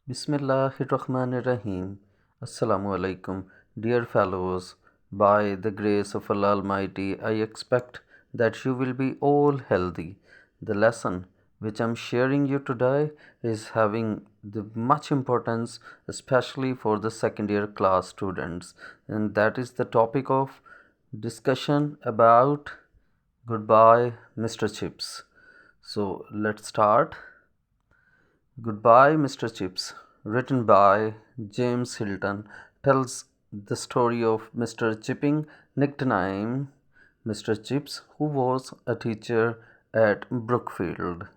Bismillahirrahmanirrahim. Assalamu alaikum, dear fellows. By the grace of Allah Almighty, I expect that you will be all healthy. The lesson which I'm sharing you today is having the much importance, especially for the second year class students, and that is the topic of discussion about goodbye, Mr. Chips. So let's start. Goodbye, Mr. Chips, written by James Hilton, tells the story of Mr. Chipping, nicknamed Mr. Chips, who was a teacher at Brookfield.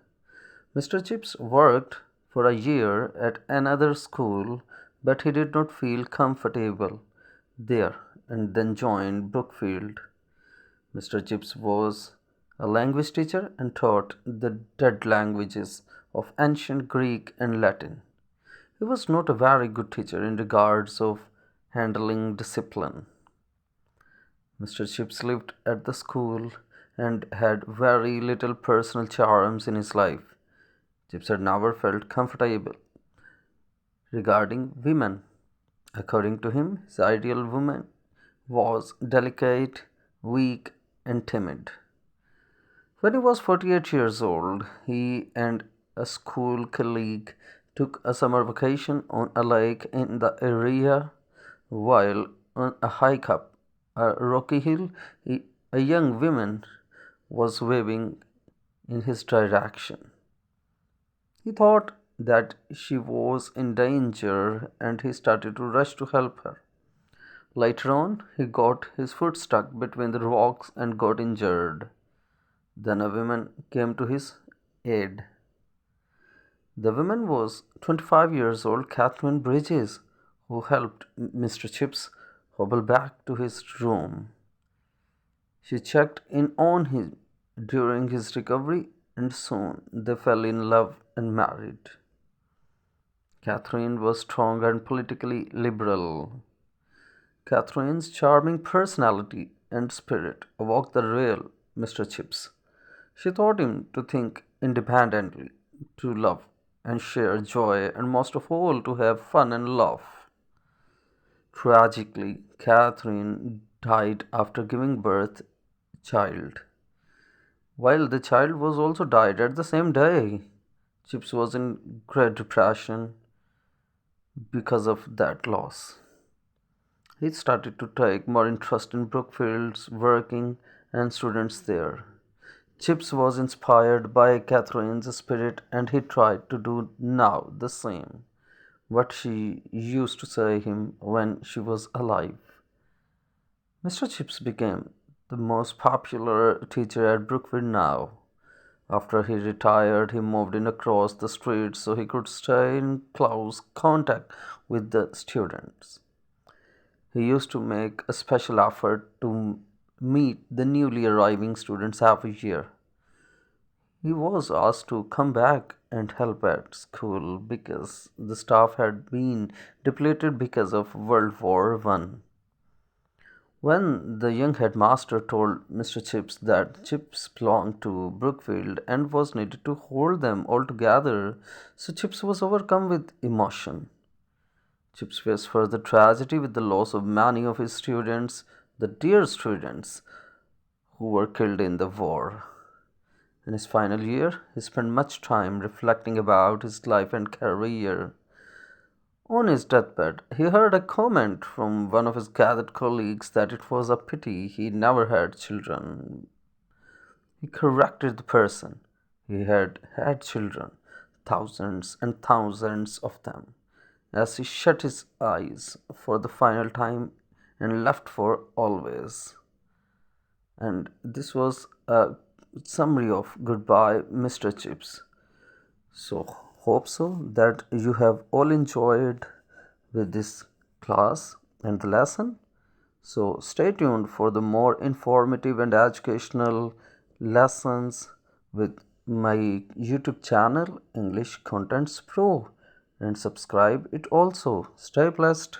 Mr. Chips worked for a year at another school, but he did not feel comfortable there and then joined Brookfield. Mr. Chips was a language teacher and taught the dead languages of ancient Greek and Latin. He was not a very good teacher in regards of handling discipline. Mr. Chips lived at the school and had very little personal charms in his life. Chips had never felt comfortable regarding women. According to him, his ideal woman was delicate, weak, and timid. When he was 48 years old, he and a school colleague took a summer vacation on a lake in the area. While on a hike up a rocky hill, a young woman was waving in his direction. He thought that she was in danger and he started to rush to help her. Later on, he got his foot stuck between the rocks and got injured. Then a woman came to his aid. The woman was 25 years old, Katherine Bridges, who helped Mr. Chips hobble back to his room. She checked in on him during his recovery, and soon they fell in love and married. Catherine was strong and politically liberal. Catherine's charming personality and spirit evoked the real Mr. Chips. She taught him to think independently, to love and share joy, and most of all, to have fun and laugh. Tragically, Catherine died after giving birth a child. While the child was also died at the same day, Chips was in great depression because of that loss. He started to take more interest in Brookfield's working and students there. Chips was inspired by Catherine's spirit and he tried to do now the same, what she used to say him when she was alive. Mr. Chips became the most popular teacher at Brookfield now. After he retired, he moved in across the street so he could stay in close contact with the students. He used to make a special effort to meet the newly arriving students every year. He was asked to come back and help at school because the staff had been depleted because of World War One. When the young headmaster told Mr. Chips that Chips belonged to Brookfield and was needed to hold them all together, so Chips was overcome with emotion. Chips faced further tragedy with the loss of many of his students, the dear students who were killed in the war. In his final year, he spent much time reflecting about his life and career. On his deathbed, he heard a comment from one of his gathered colleagues that it was a pity he never had children. He corrected the person. He had had children, thousands and thousands of them, as he shut his eyes for the final time and left for always. And this was a summary of Goodbye, Mr. Chips. So, hope so that you have all enjoyed with this class and the lesson. So, stay tuned for the more informative and educational lessons with my YouTube channel, English Contents Pro, and subscribe it also. Stay blessed.